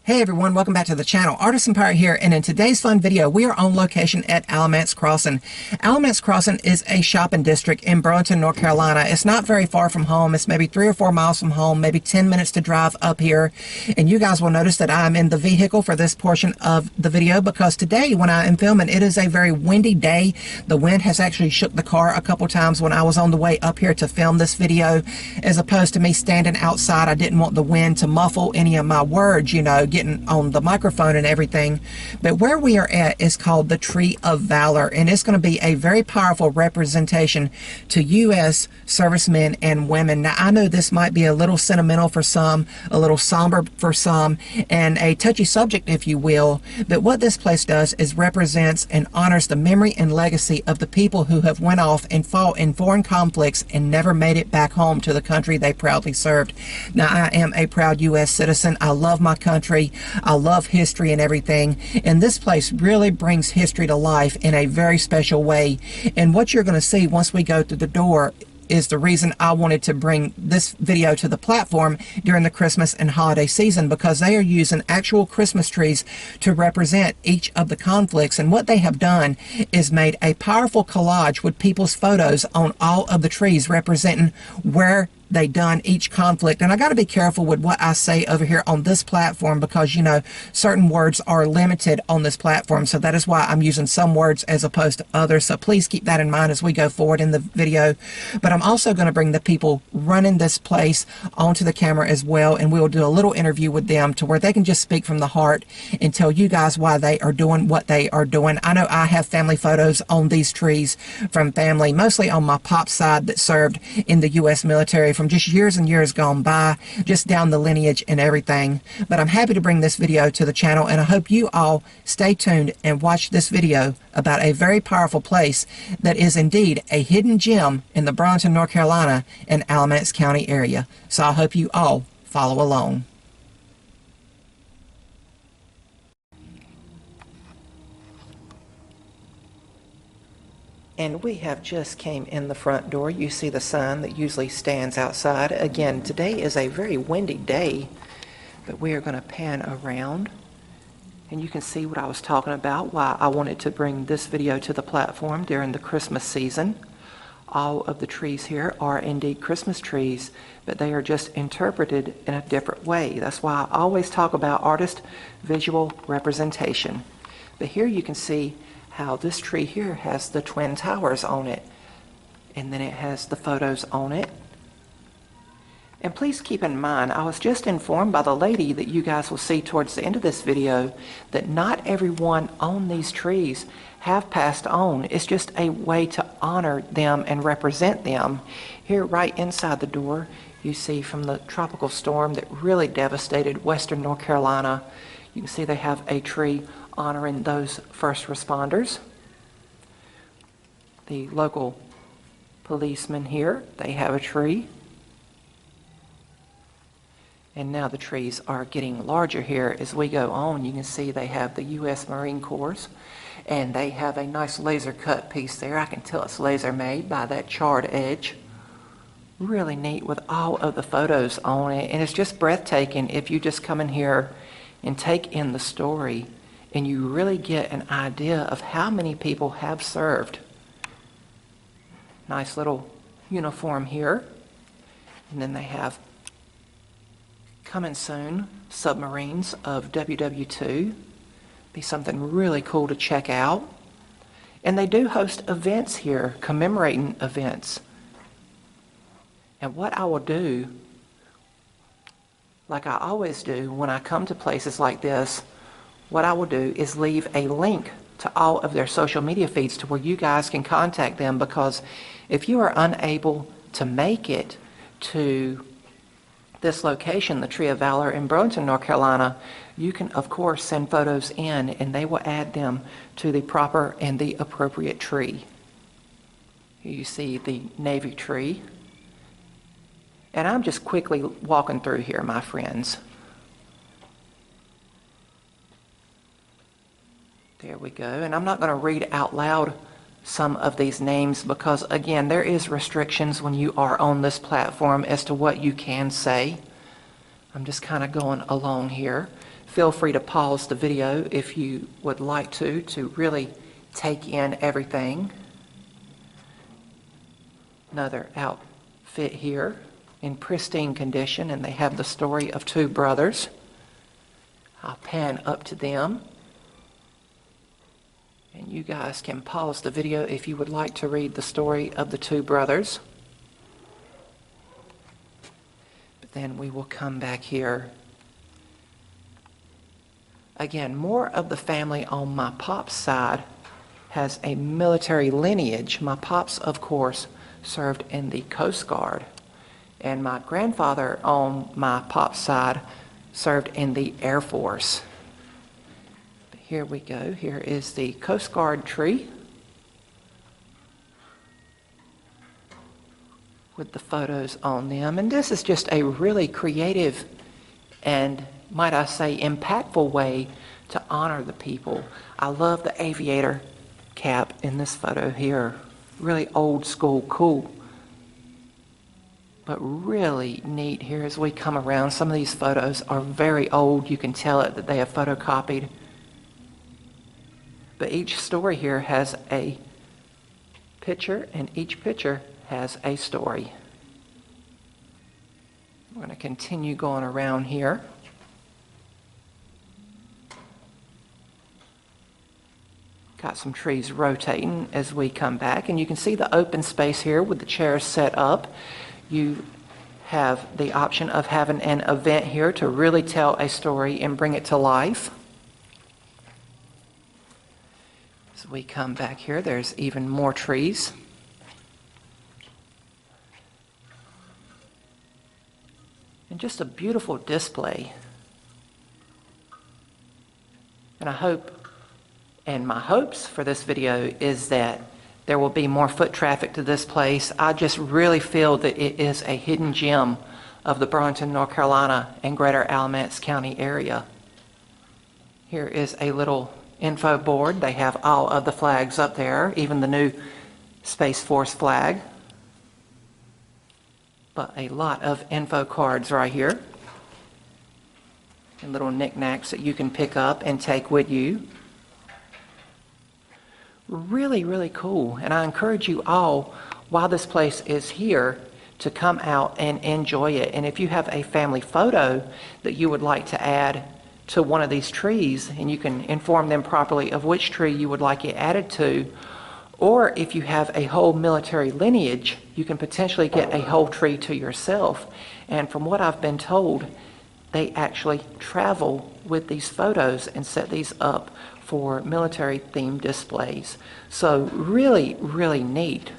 Hey everyone, welcome back to the channel. Artisan Pirate here, and in today's fun video, we are on location at Alamance Crossing. Alamance Crossing is a shopping district in Burlington, North Carolina. It's not very far from home. It's maybe 3 or 4 miles from home, maybe 10 minutes to drive up here. And you guys will notice that I'm in the vehicle for this portion of the video because today when I am filming, it is a very windy day. The wind has actually shook the car a couple times when I was on the way up here to film this video, as opposed to me standing outside. I didn't want the wind to muffle any of my words, you know, getting on the microphone and everything. But where we are at is called the Tree of Valor, and it's going to be a very powerful representation to U.S. servicemen and women. Now, I know this might be a little sentimental for some, a little somber for some, and a touchy subject, if you will, but what this place does is represents and honors the memory and legacy of the people who have went off and fought in foreign conflicts and never made it back home to the country they proudly served. Now, I am a proud U.S. citizen. I love my country. I love history and everything, and this place really brings history to life in a very special way. And what you're going to see once we go through the door is the reason I wanted to bring this video to the platform during the Christmas and holiday season, because they are using actual Christmas trees to represent each of the conflicts. And what they have done is made a powerful collage with people's photos on all of the trees representing where they done each conflict. And I got to be careful with what I say over here on this platform because, you know, certain words are limited on this platform. So that is why I'm using some words as opposed to others. So please keep that in mind as we go forward in the video. But I'm also going to bring the people running this place onto the camera as well. And we'll do a little interview with them to where they can just speak from the heart and tell you guys why they are doing what they are doing. I know I have family photos on these trees from family, mostly on my pop's side that served in the U.S. military from just years and years gone by, just down the lineage and everything. But I'm happy to bring this video to the channel, and I hope you all stay tuned and watch this video about a very powerful place that is indeed a hidden gem in the Burlington, North Carolina and Alamance County area. So I hope you all follow along. And we have just came in the front door. You see the sign that usually stands outside. Again, today is a very windy day, but we are going to pan around and you can see what I was talking about, why I wanted to bring this video to the platform during the Christmas season. All of the trees here are indeed Christmas trees, but they are just interpreted in a different way. That's why I always talk about artist visual representation. But here you can see how this tree here has the twin towers on it, and then it has the photos on it. And please keep in mind, I was just informed by the lady that you guys will see towards the end of this video that not everyone on these trees have passed on. It's just a way to honor them and represent them. Here right inside the door, you see from the tropical storm that really devastated western North Carolina, you can see they have a tree honoring those first responders. The local policemen here, they have a tree. And now the trees are getting larger here as we go on. You can see they have the U.S. Marine Corps, and they have a nice laser cut piece there. I can tell it's laser made by that charred edge. Really neat with all of the photos on it, and it's just breathtaking if you just come in here and take in the story, and you really get an idea of how many people have served. Nice little uniform here. And then they have coming soon submarines of WW2. Be something really cool to check out. And they do host events here, commemorating events. And what I will do, like I always do when I come to places like this, what I will do is leave a link to all of their social media feeds to where you guys can contact them, because if you are unable to make it to this location, the Tree of Valor in Burlington, North Carolina, you can of course send photos in and they will add them to the proper and the appropriate tree. Here you see the Navy tree. And I'm just quickly walking through here, my friends. There we go. And I'm not going to read out loud some of these names because, again, there is restrictions when you are on this platform as to what you can say. I'm just kind of going along here. feel free to pause the video if you would like to really take in everything. Another outfit here in pristine condition, and they have the story of two brothers. I'll pan up to them. And you guys can pause the video if you would like to read the story of the two brothers. But then we will come back here. Again, more of the family on my pop's side has a military lineage. My pops, of course, served in the Coast Guard. And my grandfather on my pop's side served in the Air Force. Here we go. Here is the Coast Guard tree with the photos on them. And this is just a really creative and, might I say, impactful way to honor the people. I love the aviator cap in this photo here. Really old school, cool, but really neat here as we come around. Some of these photos are very old. You can tell it that they have photocopied. But each story here has a picture, and each picture has a story. We're going to continue going around here. Got some trees rotating as we come back, and you can see the open space here with the chairs set up. You have the option of having an event here to really tell a story and bring it to life. As we come back here, there's even more trees. And just a beautiful display. And I hope, and my hopes for this video is that there will be more foot traffic to this place. I just really feel that it is a hidden gem of the Burlington, North Carolina and greater Alamance County area. Here is a little info board. They have all of the flags up there, even the new Space Force flag. But a lot of info cards right here. And little knickknacks that you can pick up and take with you. Really, really cool. And I encourage you all, while this place is here, to come out and enjoy it. And if you have a family photo that you would like to add to one of these trees, and you can inform them properly of which tree you would like it added to, or if you have a whole military lineage, you can potentially get a whole tree to yourself. And from what I've been told, they actually travel with these photos and set these up for military themed displays. So really, really neat.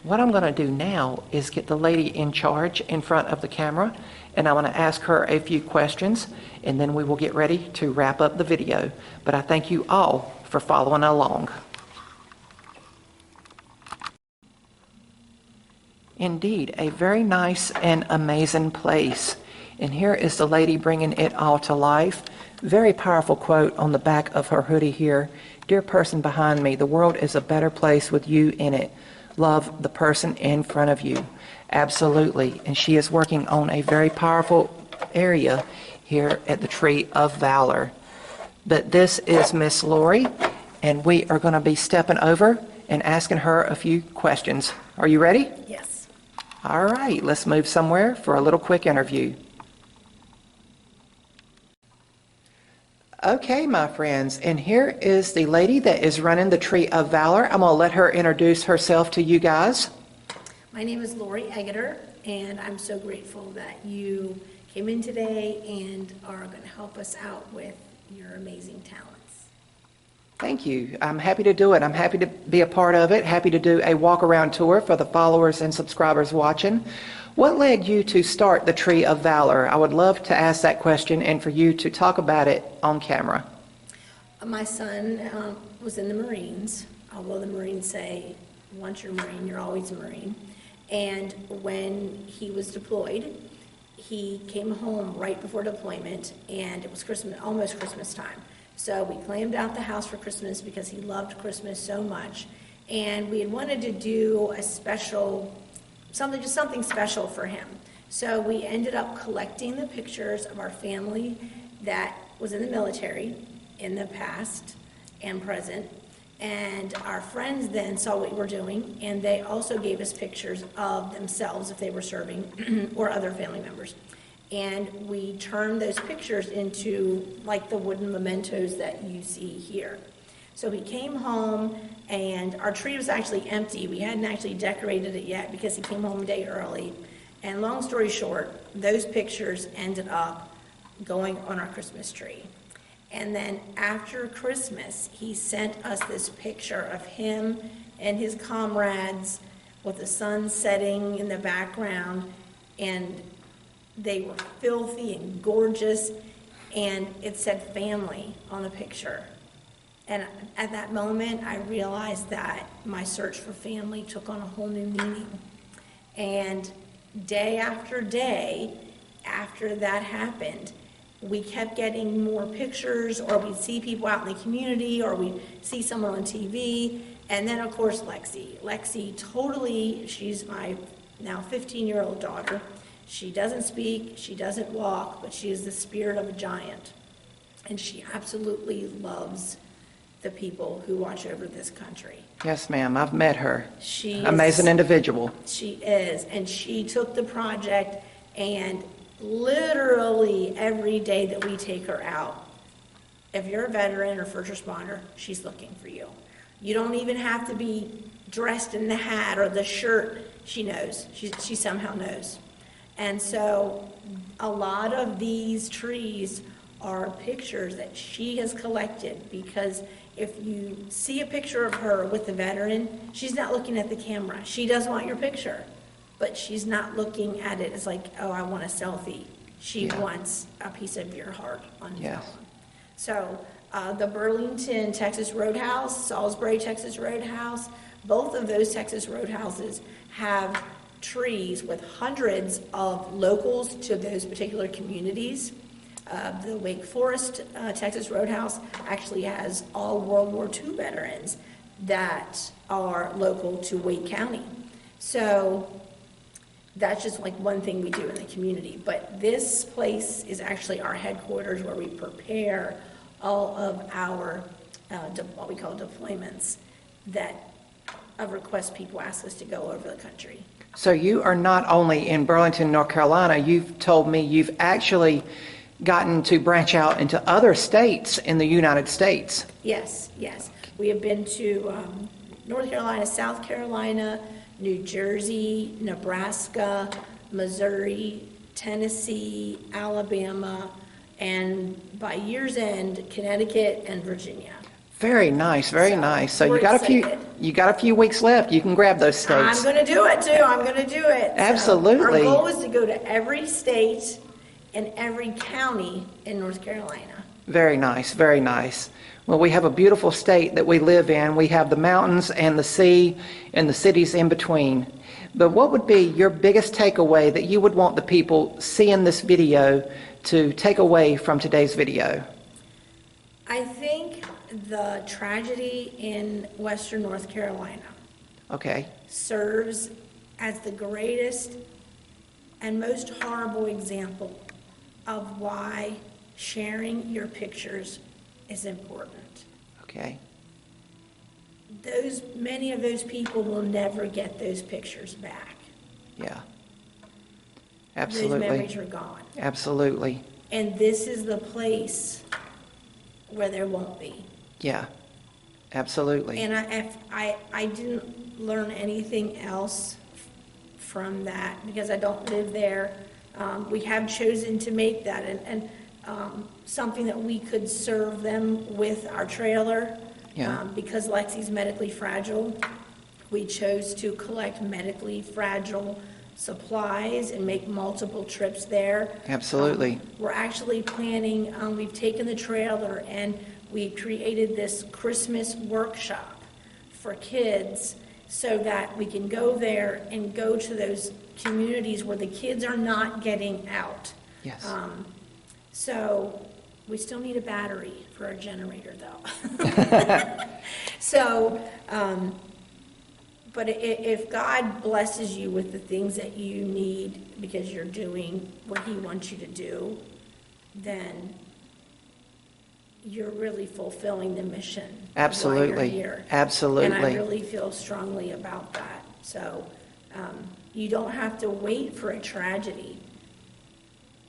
What I'm going to do now is get the lady in charge in front of the camera, and I'm going to ask her a few questions, and then we will get ready to wrap up the video. But I thank you all for following along. Indeed, a very nice and amazing place. And here is the lady bringing it all to life. Very powerful quote on the back of her hoodie here. Dear person behind me, the world is a better place with you in it. Love the person in front of you. Absolutely. And she is working on a very powerful area here at the Tree of Valor. But this is Miss Lori, and we are going to be stepping over and asking her a few questions. Are you ready? Yes. All right, let's move somewhere for a little quick interview. Okay, my friends, and here is the lady that is running the Tree of Valor. I'm going to let her introduce herself to you guys. My name is Lori Eggeter, and I'm so grateful that you came in today and are going to help us out with your amazing talents. Thank you. I'm happy to do it. I'm happy to be a part of it. Happy to do a walk-around tour for the followers and subscribers watching. What led you to start the Tree of Valor? I would love to ask that question and for you to talk about it on camera. My son was in the Marines, although the Marines say, once you're a Marine, you're always a Marine. And when he was deployed, he came home right before deployment, and it was Christmas, almost Christmas time. So we cleaned out the house for Christmas because he loved Christmas so much. And we had wanted to do a special, just something special for him. So we ended up collecting the pictures of our family that was in the military in the past and present. And our friends then saw what we were doing, and they also gave us pictures of themselves if they were serving or other family members. And we turned those pictures into like the wooden mementos that you see here. So he came home, and our tree was actually empty. We hadn't actually decorated it yet because he came home a day early. And long story short, those pictures ended up going on our Christmas tree. And then after Christmas, he sent us this picture of him and his comrades with the sun setting in the background, and they were filthy and gorgeous, and it said family on the picture. And at that moment, I realized that my search for family took on a whole new meaning. And day after day, after that happened, we kept getting more pictures, or we'd see people out in the community, or we'd see someone on TV. And then, of course, Lexi. Lexi totally, she's my now 15-year-old daughter. She doesn't speak, she doesn't walk, but she is the spirit of a giant. And she absolutely loves the people who watch over this country. Yes, ma'am. I've met her. She Amazing individual. She is, and she took the project, and literally every day that we take her out, if you're a veteran or first responder, she's looking for you. You don't even have to be dressed in the hat or the shirt. She knows. She somehow knows. And so a lot of these trees are pictures that she has collected, because if you see a picture of her with the veteran, she's not looking at the camera. She does want your picture, but she's not looking at it as like, oh, I want a selfie. She wants a piece of your heart on film. So the Burlington, Texas Roadhouse, Salisbury, Texas Roadhouse, both of those Texas Roadhouses have trees with hundreds of locals to those particular communities. The Wake Forest, Texas Roadhouse actually has all World War II veterans that are local to Wake County. So that's just like one thing we do in the community. But this place is actually our headquarters, where we prepare all of our, what we call deployments, that of requests people ask us to go over the country. So you are not only in Burlington, North Carolina, you've told me you've actually gotten to branch out into other states in the United States. Yes, yes. We have been to North Carolina, South Carolina, New Jersey, Nebraska, Missouri, Tennessee, Alabama, and by year's end, Connecticut and Virginia. Very nice, very nice. So we're you got a few weeks left. You can grab those states. I'm going to do it too. I'm going to do it. Absolutely. So our goal is to go to every state and every county in North Carolina. Very nice, very nice. Well, we have a beautiful state that we live in. We have the mountains and the sea and the cities in between. But what would be your biggest takeaway that you would want the people seeing this video to take away from today's video? I think the tragedy in Western North Carolina serves as the greatest and most horrible example of why sharing your pictures is important. Okay. Many of those people will never get those pictures back. Yeah. Absolutely. Those memories are gone. Absolutely. And this is the place where there won't be. Yeah. Absolutely. And I didn't learn anything else from that, because I don't live there. We have chosen to make that and something that we could serve them with our trailer. Because Lexi's medically fragile, we chose to collect medically fragile supplies and make multiple trips there. Absolutely. We're actually planning, we've taken the trailer and we created this Christmas workshop for kids so that we can go there and go to those communities where the kids are not getting out. Yes. So we still need a battery for our generator though. So, but if God blesses you with the things that you need because you're doing what he wants you to do, then you're really fulfilling the mission. Absolutely. While you're here. Absolutely. And I really feel strongly about that. So you don't have to wait for a tragedy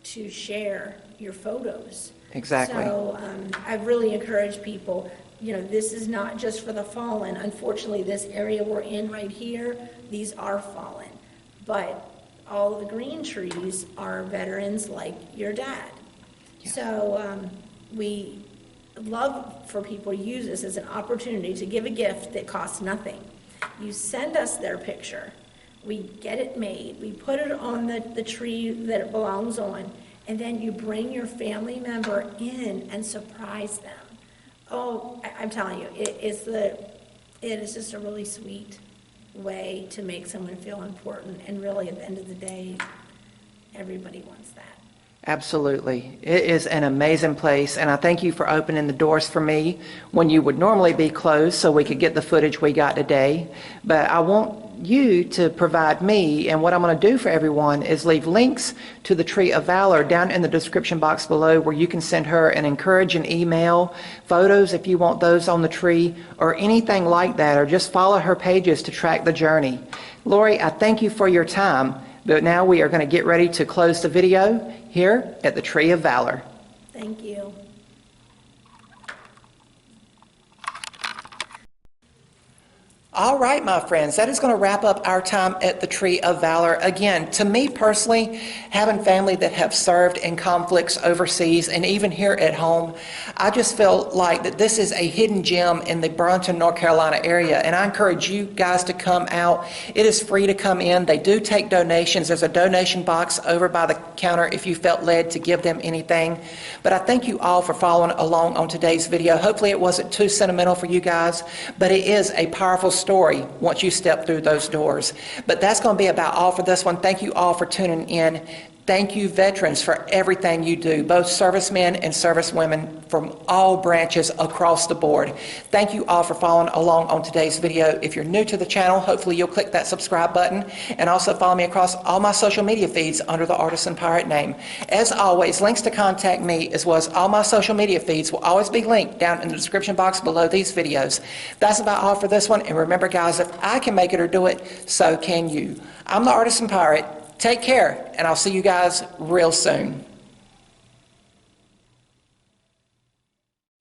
to share your photos. Exactly. So I really encourage people, this is not just for the fallen. Unfortunately, this area we're in right here, these are fallen. But all the green trees are veterans like your dad. Yes. So we love for people to use this as an opportunity to give a gift that costs nothing. You send us their picture, we get it made, we put it on the tree that it belongs on, and then you bring your family member in and surprise them. Oh, I'm telling you, it is just a really sweet way to make someone feel important, and really at the end of the day, everybody wants that. Absolutely. It is an amazing place, and I thank you for opening the doors for me when you would normally be closed so we could get the footage we got today. But I want you to provide me, and what I'm going to do for everyone is leave links to the Tree of Valor down in the description box below, where you can send her an encouraging email, photos if you want those on the tree, or anything like that, or just follow her pages to track the journey. Lori, I thank you for your time, but now we are going to get ready to close the video here at the Tree of Valor. Thank you. All right, my friends, that is going to wrap up our time at the Tree of Valor. Again, to me personally, having family that have served in conflicts overseas and even here at home, I just feel like that this is a hidden gem in the Burlington, North Carolina area, and I encourage you guys to come out. It is free to come in. They do take donations. There's a donation box over by the counter if you felt led to give them anything. But I thank you all for following along on today's video. Hopefully it wasn't too sentimental for you guys, but it is a powerful story once you step through those doors. But that's going to be about all for this one. Thank you all for tuning in. Thank you, veterans, for everything you do, both servicemen and servicewomen from all branches across the board. Thank you all for following along on today's video. If you're new to the channel, hopefully you'll click that subscribe button, and also follow me across all my social media feeds under the Artisan Pirate name. As always, links to contact me as well as all my social media feeds will always be linked down in the description box below these videos. That's about all for this one, and remember guys, if I can make it or do it, so can you. I'm the Artisan Pirate. Take care, and I'll see you guys real soon.